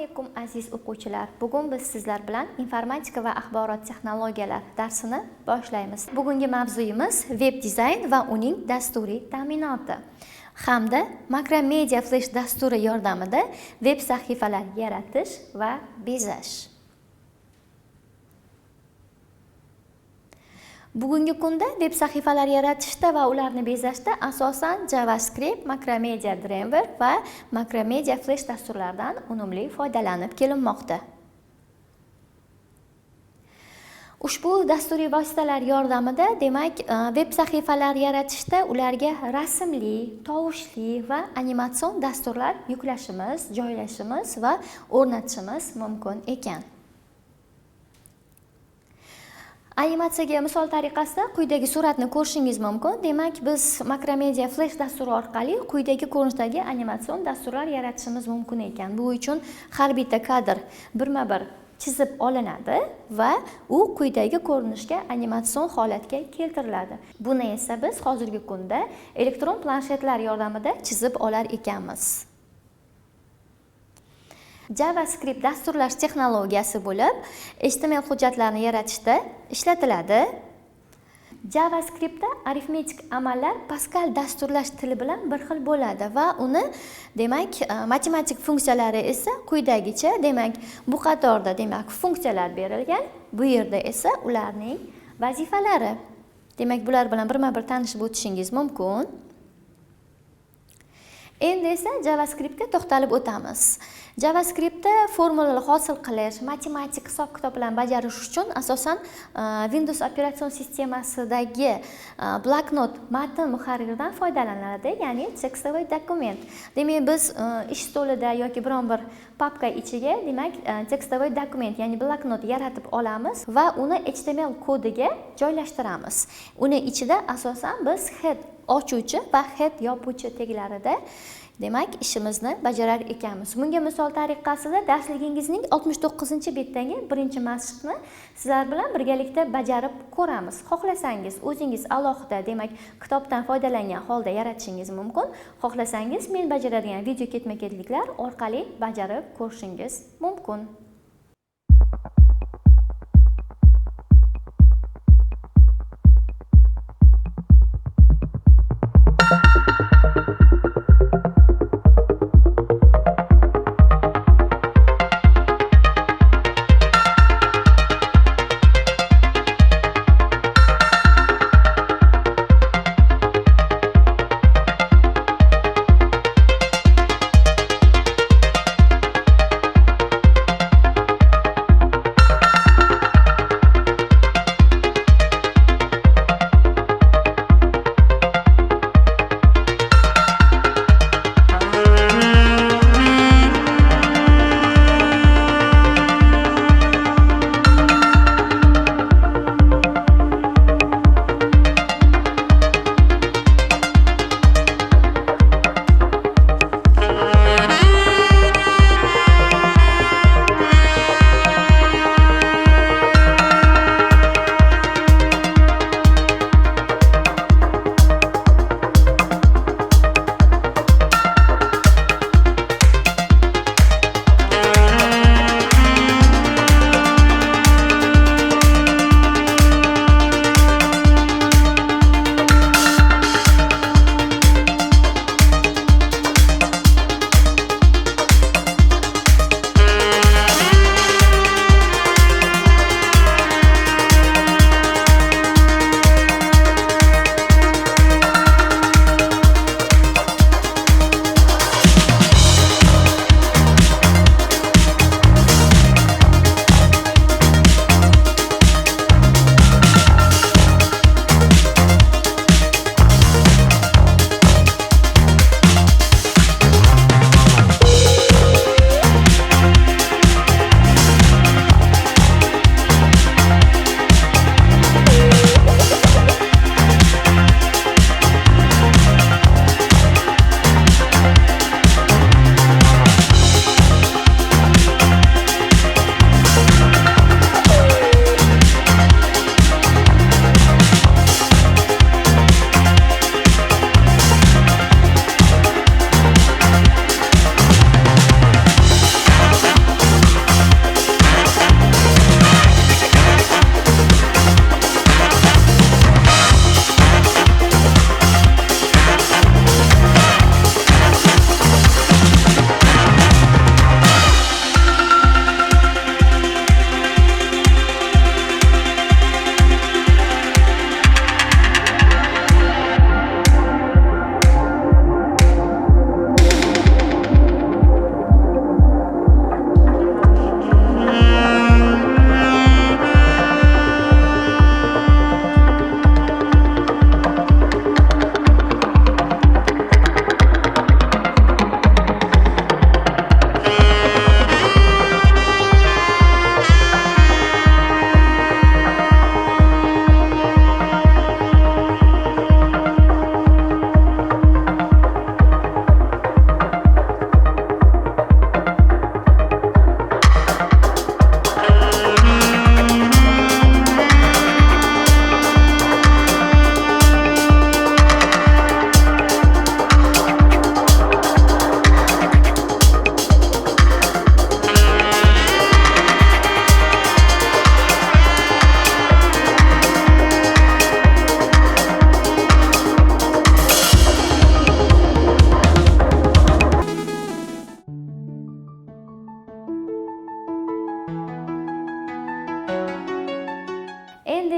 alaykum aziz o'quvchilar. Bugun biz sizlar bilan informatika va axborot texnologiyalar darsini boshlaymiz. Bugungi mavzuyimiz web dizayn va uning dasturiy ta'minoti hamda Macromedia Flash dasturi yordamida web sahifalar yaratish va bezash. Bugungi kunda web sahifalar yaratishda va ularni bezashda asosan JavaScript, Macromedia Dreamweaver va Macromedia Flash dasturlaridan unumli foydalanib kelinmoqda. Ushbu dasturiy vositalar yordamida, demak, web sahifalar yaratishda ularga rasmli, tovushli va animatsion dasturlar yuklashimiz, joylashimiz va o'rnatishimiz mumkin ekan. Animatsiyaga misol tariqasida quyidagi suratni ko'rishingiz mumkin. Demak, biz Macromedia Flash dasturi orqali quyidagi ko'rinishdagi animatsion dasturlar yaratishimiz mumkin ekan. Bu uchun har bitta kadr birma-bir chizib olinadi va u quyidagi ko'rinishga animatsion holatga keltiriladi. Buni esa biz hozirgi kunda elektron planshetlar yordamida chizib olar ekanmiz. JavaScript dasturlash texnologiyasi bo'lib, HTML hujjatlarni yaratishda ishlatiladi. JavaScriptda arifmetik amallar Pascal dasturlash tili bilan bir xil bo'ladi va uni, demak, matematik funksiyalari esa quyidagicha, demak, bu qatorda, demak, funksiyalar berilgan. Bu yerda esa ularning vazifalari. Demak, bular bilan birma-bir tanishib o'tishingiz mumkin. Endi esa JavaScriptga to'xtalib o'tamiz. JavaScriptda formulalar hosil qilish, matematik hisob-kitoblarni bajarish uchun asosan Windows operatsion sistemasidagi bloknot matn muharriridan foydalaniladi, ya'ni tekstovoy dokument. Demak, biz ish stolida yoki biron bir papka ichiga, demak, tekstovoy dokument, ya'ni bloknot yaratib olamiz va uni HTML kodiga joylashtiramiz. Uni ichida asosan biz head ochuvchi va head yopuvchi taglarida, demak, ishimizni bajarar ekanmiz. Bunga misol tariqasida darsligingizning 69-betdagi birinchi mashqni sizlar bilan birgalikda bajarib ko'ramiz. Xohlasangiz o'zingiz alohida, demak, kitobdan foydalangan holda yaratishingiz mumkin. Xohlasangiz men bajaradigan video ketma-ketliklar orqali bajarib ko'rishingiz mumkin.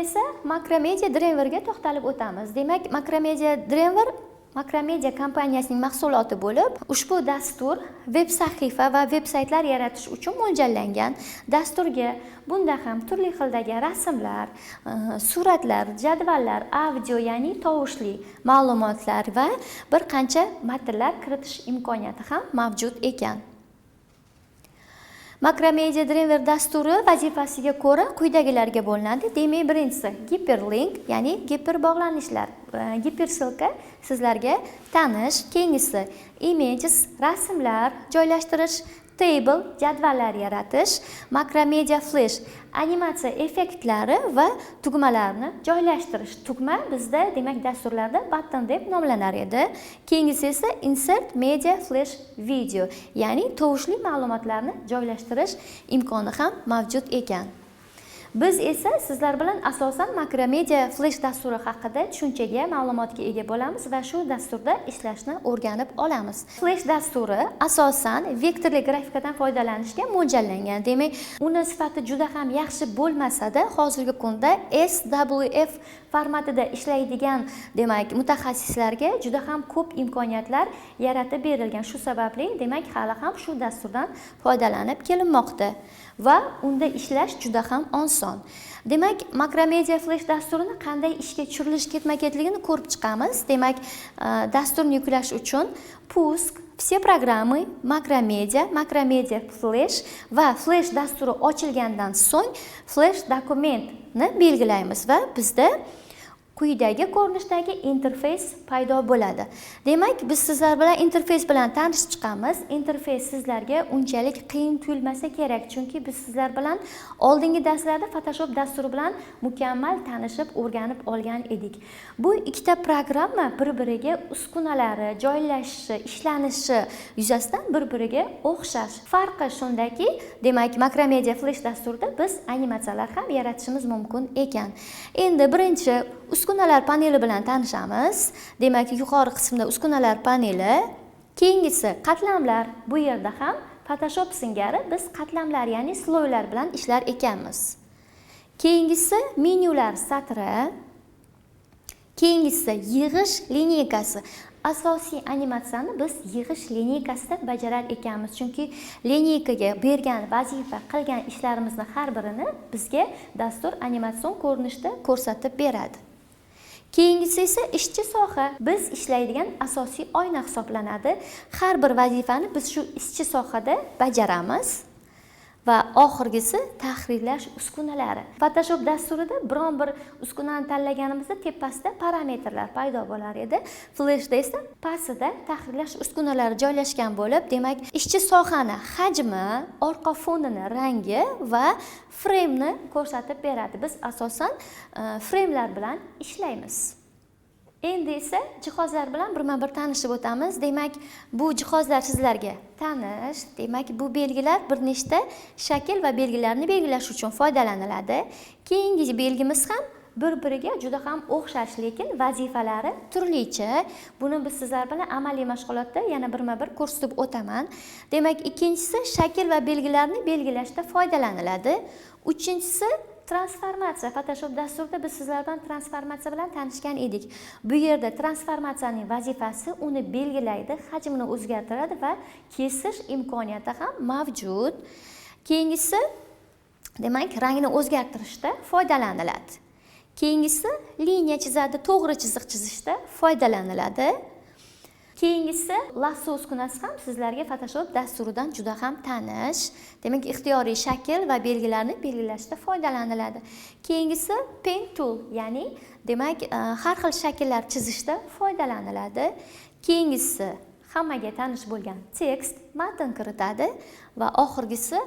esa Macromedia Dreamer'ga to'xtalib o'tamiz. Demak, Macromedia Dreamer Macromedia kompaniyasining mahsuloti bo'lib, ushbu dastur veb sahifa va veb-saytlar yaratish uchun mo'ljallangan. Dasturga bunda ham turli xildagi rasmlar, suratlar, jadvallar, audio, ya'ni tovushli ma'lumotlar va bir qancha matnlar kiritish imkoniyati ham mavjud ekan. Macromedia Dreamer dasturi vazifasiga ko'ra quyidagilarga bo'linadi. Demak, birinchisi hyperlink, ya'ni giperbog'lanishlar, gipersilka sizlarga tanish. Keyingisi images, rasmlar joylashtirish, table, jadvallar yaratish, Macromedia Flash, animatsiya effektlari va tugmalarni joylashtirish. Tugma bizda, demak, dasturlarda button deb nomlanar edi. Keyingisi esa insert media flash video, ya'ni tovushli ma'lumotlarni joylashtirish imkoni ham mavjud ekan. Biz esa sizlar bilan asosan Macromedia Flash dasturi haqida tushunchaga, ma'lumotga ega bo'lamiz va shu dasturda ishlashni o'rganib olamiz. Flash dasturi asosan vektorli grafikadan foydalanishga mo'ljallangan. Demak, uni sifati juda ham yaxshi bo'lmasa-da, hozirgi kunda SWF formatida ishlaydigan, demak, mutaxassislarga juda ham ko'p imkoniyatlar yaratib berilgan. Shu sababli, demak, hali ham shu dasturdan foydalanib kelinmoqda va unda ishlash juda ham oson. Demak, Macromedia Flash dasturini qanday ishga tushirilish ketma-ketligini ko'rib chiqamiz. Demak, dasturni yuklash uchun pusk, все программы, Macromedia, Macromedia Flash va Flash dasturi ochilgandan so'ng Flash dokumentni belgilaymiz va bizda quyidagi ko'rinishdagi interfeys paydo bo'ladi. Demak, biz sizlar bilan interfeys bilan tanishib chiqamiz. Interfeys sizlarga unchalik qiyin tuyulmasa kerak, chunki biz sizlar bilan oldingi darslarda Photoshop dasturi bilan mukammal tanishib, o'rganib olgan edik. Bu ikkita programma bir-biriga uskunalari, joylashishi, ishlanishi yuzasidan bir-biriga o'xshash. Farqi shundaki, demak, Macromedia Flash dasturida biz animatsiyalar ham yaratishimiz mumkin ekan. Endi birinchi uskunalar paneli bilan tanishamiz. Demak, yuqori qismda uskunalar paneli, keyingisi qatlamlar. Bu yerda ham Photoshop singari biz qatlamlar, ya'ni sloylar bilan ishlar ekanmiz. Keyingisi menyular satri, keyingisi yig'ish lineykasi. Asosiy animatsiyani biz yig'ish lineykasida bajarar ekanmiz, chunki lineykaga bergan vazifa, qilgan ishlarimizni har birini bizga dastur animatsion ko'rinishda ko'rsatib beradi. Keyingisi esa ishchi soha. Biz ishlaydigan asosiy oyna hisoblanadi. Har bir vazifani biz shu ishchi sohada bajaramiz. Va oxirgisi tahrirlash uskunalari. Photoshop dasturida biron bir uskunani tanlaganimizda tepasida parametrlar paydo bo'lar edi. Flashda esa pastida tahrirlash uskunalari joylashgan bo'lib, demak, ishchi sohani hajmi, orqa fonini rangi va frame-ni ko'rsatib beradi. Biz asosan framelar bilan ishlaymiz. Endi esa jihozlar bilan birma-bir tanishib o'tamiz. Demak, bu jihozlar sizlarga tanish. Demak, bu belgilar bir nechta shakl va belgilarni belgilash uchun foydalaniladi. Keyingi belgimiz ham bir-biriga juda ham o'xshash, lekin vazifalari turlicha. Buni biz sizlar bilan amaliy mashg'ulotda yana birma-bir ko'rsatib o'taman. Demak, ikkinchisi shakl va belgilarni belgilashda foydalaniladi. Uchinchisi transformatsiya. Photoshop dasturida biz sizlar bilan transformatsiya bilan tanishgan edik. Bu yerda transformatsiyaning vazifasi uni belgilaydi, hajmini o'zgartiradi va kesish imkoniyati ham mavjud. Keyingisi, demak, rangni o'zgartirishda foydalaniladi. Keyingisi liniya chizadi, to'g'ri chiziq chizishda foydalaniladi. Keyingisi lasso uskunasi ham sizlarga Photoshop dasturidan juda ham tanish. Demak, ixtiyoriy shakl va belgilarni belgilashda foydalaniladi. Keyingisi pen tool, ya'ni demak, har xil shakllar chizishda foydalaniladi. Keyingisi hammaga tanish bo'lgan tekst, matn kiritadi va oxirgisi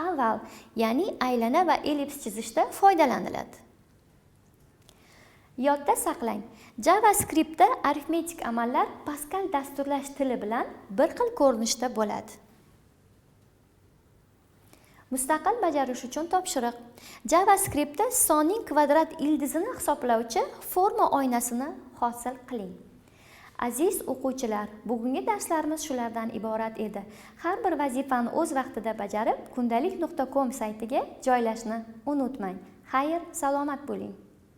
oval, ya'ni aylana va ellips chizishda foydalaniladi. Yodda saqlang. JavaScriptda arifmetik amallar Pascal dasturlash tili bilan bir xil ko'rinishda bo'ladi. Mustaqil bajarish uchun topshiriq. JavaScriptda sonning kvadrat ildizini hisoblovchi forma oynasini hosil qiling. Aziz o'quvchilar, bugungi darslarimiz shulardan iborat edi. Har bir vazifani o'z vaqtida bajarib, kundalik.com saytiga joylashni unutmang. Xayr, salomat bo'ling.